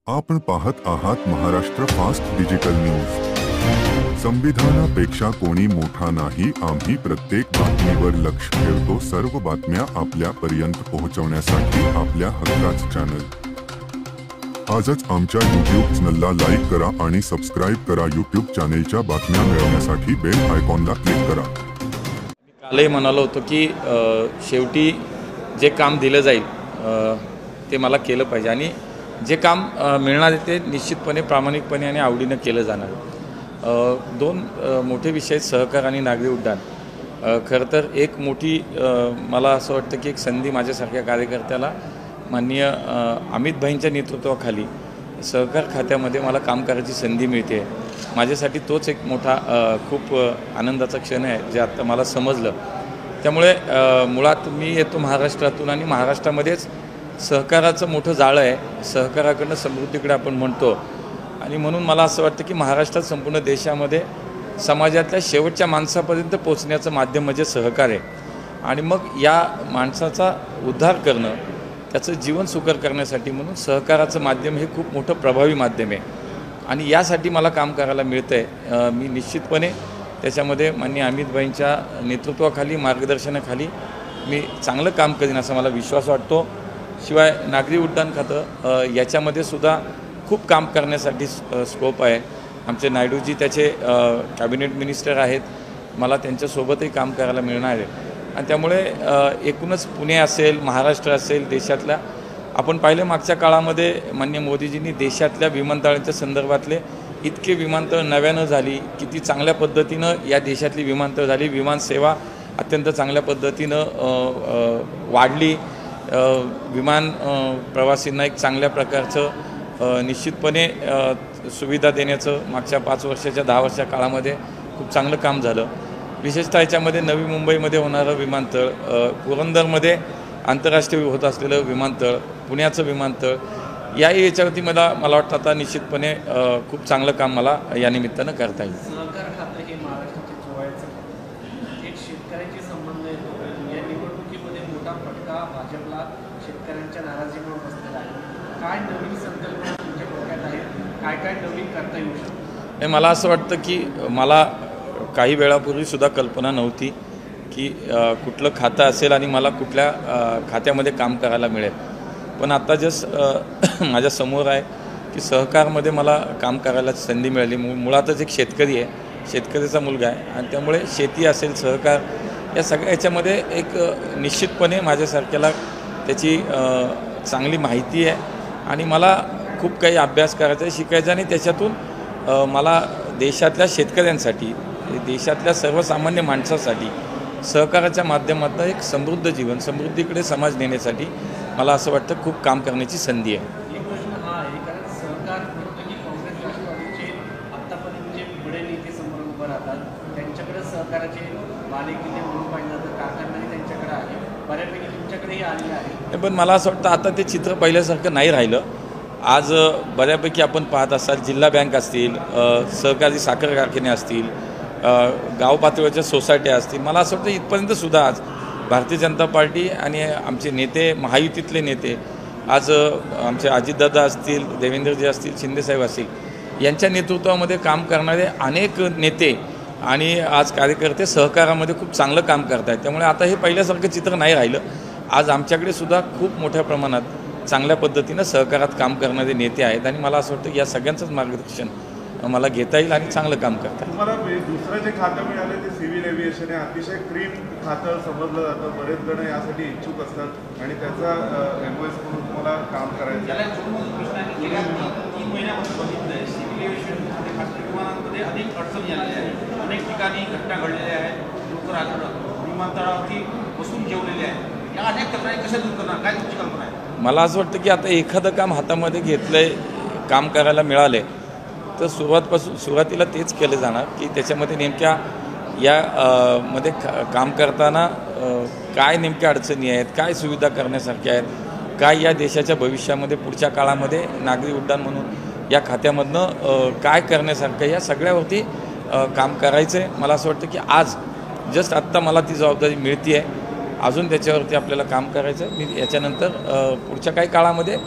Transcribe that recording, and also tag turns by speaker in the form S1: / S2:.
S1: आपण पाहत आहात महाराष्ट्र फास्ट डिजिटल न्यूज। संविधानापेक्षा कोणी मोठा नाही। आम्ही प्रत्येक बातमीवर लक्ष ठेवतो। सर्व बातम्या आपल्यापर्यंत पोहोचवण्यासाठी आपल्या हक्काचं चॅनल आजच आमच्या YouTube चॅनलला लाईक करा आणि सबस्क्राइब करा। YouTube चॅनलच्या बातम्या मिळवण्यासाठी बेल आयकॉनला क्लिक करा।
S2: कालही म्हणालो होतो की शेवटी जे काम दिलं जाईल ते मला केलं पाहिजे आणि जे काम मिळणार ते निश्चितपणे प्रामाणिकपणे आणि आवडीने केलं जाणार। दोन मोठे विषय सहकार आणि नागरी उड्डाण। खरं तर एक मोठी मला असं वाटतं की एक संधी माझ्यासारख्या कार्यकर्त्याला माननीय अमित भाईंच्या नेतृत्वाखाली सहकार खात्यामध्ये मला काम करायची संधी मिळते। माझ्यासाठी तोच एक मोठा खूप आनंदाचा क्षण आहे जे आता मला समजलं। त्यामुळे मुळात मी येतो महाराष्ट्रातून आणि महाराष्ट्रामध्येच सहकाराचं मोठं जाळं आहे। सहकाराकडनं समृद्धीकडे आपण म्हणतो आणि म्हणून मला असं वाटतं की महाराष्ट्रात संपूर्ण देशामध्ये समाजातल्या शेवटच्या माणसापर्यंत पोहोचण्याचं माध्यम म्हणजे सहकार आहे आणि मग या माणसाचा उद्धार करणं त्याचं जीवन सुकर करण्यासाठी म्हणून सहकाराचं माध्यम हे खूप मोठं प्रभावी माध्यम आहे आणि यासाठी मला काम करायला मिळतं आहे। मी निश्चितपणे त्याच्यामध्ये माननीय अमित भाईंच्या नेतृत्वाखाली मार्गदर्शनाखाली मी चांगलं काम करीन असा मला विश्वास वाटतो। शिवाय नागरी उड्डाण खातं याच्यामध्ये सुद्धा खूप काम करण्यासाठी स्कोप आहे। आमचे नायडूजी त्याचे कॅबिनेट मिनिस्टर आहेत। मला त्यांच्यासोबतही काम करायला मिळणार आहे आणि त्यामुळे एकूणच पुणे असेल महाराष्ट्र असेल देशातल्या आपण पाहिलं मागच्या काळामध्ये माननीय मोदीजींनी देशातल्या विमानतळांच्या संदर्भातले इतके विमानतळ नव्यानं झाली किती चांगल्या पद्धतीनं या देशातली विमानतळ झाली। विमानसेवा अत्यंत चांगल्या पद्धतीनं वाढली। विमान प्रवासींना एक चांगल्या प्रकारचं निश्चितपणे सुविधा देण्याचं मागच्या 5 वर्षाच्या 10 वर्षा काळामध्ये खूप चांगलं काम झालं। विशेषतः याच्यामध्ये नवी मुंबईमध्ये होणारं विमानतळ, पुरंदरमध्ये आंतरराष्ट्रीय होत असलेलं विमानतळ, पुण्याचं विमानतळ याच्यावरती मला वाटतं आता निश्चितपणे खूप चांगलं काम मला या निमित्तानं करता येईल।
S3: सहकार खातं हे महाराष्ट्राचे जोडायचं एक शेतकऱ्यांचे संबंध येतो। या निवडणुकीमध्ये मोठा फटका भाजपला शेतकऱ्यांच्या नाराजीमुळे बसलेला आहे। काय नवीन संकल्पना तुमच्या डोक्यात आहेत? काय काय नवीन करता येऊ शकतं?
S2: मला असं वाटतं की मला काही वेळापूर्वी सुद्धा कल्पना नव्हती की कुठलं खातं असेल आणि मला कुठल्या खात्यामध्ये काम करायला मिळेल। पण आता जस्ट माझ्यासमोर आहे की सहकारमध्ये मला काम करायला संधी मिळाली। मुळातच एक शेतकरी आहे, शेतकऱ्याचा मुलगा आहे आणि त्यामुळे शेती असेल सहकार या सगळ्या याच्यामध्ये एक निश्चितपणे माझ्यासारख्याला त्याची चांगली माहिती आहे आणि मला खूप काही अभ्यास करायचा आहे, शिकायचा आणि त्याच्यातून मला देशातल्या शेतकऱ्यांसाठी देशातल्या सर्वसामान्य माणसासाठी सहकाराच्या माध्यमातून एक समृद्ध जीवन समृद्धीकडे समाज नेण्यासाठी मला असं वाटतं खूप काम करण्याची संधी आहे।
S3: एक प्रश्न हा आहे कारण सहकार म्हणतो की काँग्रेस राष्ट्रवादीचे आत्तापर्यंत जे बडे नेते समोर उभं राहतात त्यांच्याकडे सहकाराचे बालेकिल्ले म्हणून पाहिजे जातं, कारखानदारी त्यांच्याकडे आहे, बऱ्यापैकी तुमच्याकडेही आलेलं आहे।
S2: पण मला असं वाटतं आता ते चित्र पहिल्यासारखं नाही राहिलं। आज बऱ्यापैकी आपण पाहत असाल जिल्हा बँक असतील, सहकारी साखर कारखाने असतील, गाव पातळीवरच्या सोसायट्या असतील, मला असं वाटतं इथपर्यंतसुद्धा आज भारतीय जनता पार्टी आणि आमचे नेते महायुतीतले नेते आज आमचे अजितदादा असतील, देवेंद्रजी असतील, शिंदेसाहेब असतील यांच्या नेतृत्वामध्ये काम करणारे अनेक नेते आणि आज कार्यकर्ते सहकारामध्ये खूप चांगलं काम करत आहेत। त्यामुळे आता हे पहिल्यासारखं चित्र नाही राहिलं। आज आमच्याकडे सुद्धा खूप मोठ्या प्रमाणात चांगल्या पद्धतीनं सहकारात काम करणारे नेते आहेत आणि मला असं वाटतं की या सगळ्यांचंच मार्गदर्शन मला घेता येईल आणि चांगलं काम करता येईल।
S4: तुम्हाला दुसरं जे खातं मिळालं ते सिव्हिल एव्हिएशन आहे, अतिशय क्रीम खातं समजलं जातं। बरेच जण यासाठी इच्छुक असतात आणि त्याचा एमओएस म्हणून तुम्हाला काम करायचं आहे।
S5: 3 महिन्यापासून बघितलंय सिव्हिल एव्हिएशन विमानांमध्ये अनेक अडचणी आलेल्या आहेत, अनेक ठिकाणी घटना घडलेल्या आहेत, लोक विमानतळावरती बसून जेवलेले आहेत। या अनेक तक्रारी कशा दूर करणार, काय तुमची कल्पना आहे?
S2: मला असं वाटतं की आता एखादं काम हातामध्ये घेतलंय, काम करायला मिळाले तर सुरुवातीला तेच केलं जाणार की त्याच्यामध्ये नेमक्या या मध्ये काम करताना काय नेमक्या अडचणी आहेत, काय सुविधा करण्यासारख्या आहेत, काय या देशाच्या भविष्यामध्ये पुढच्या काळामध्ये नागरी उड्डाण म्हणून या खात्यामधनं काय करण्यासारखं या सगळ्यावरती काम करायचं आहे। मला असं वाटतं की आज जस्ट आत्ता मला ती जबाबदारी मिळते आहे, अजून त्याच्यावरती आपल्याला काम करायचं आहे। मी याच्यानंतर पुढच्या काही काळामध्ये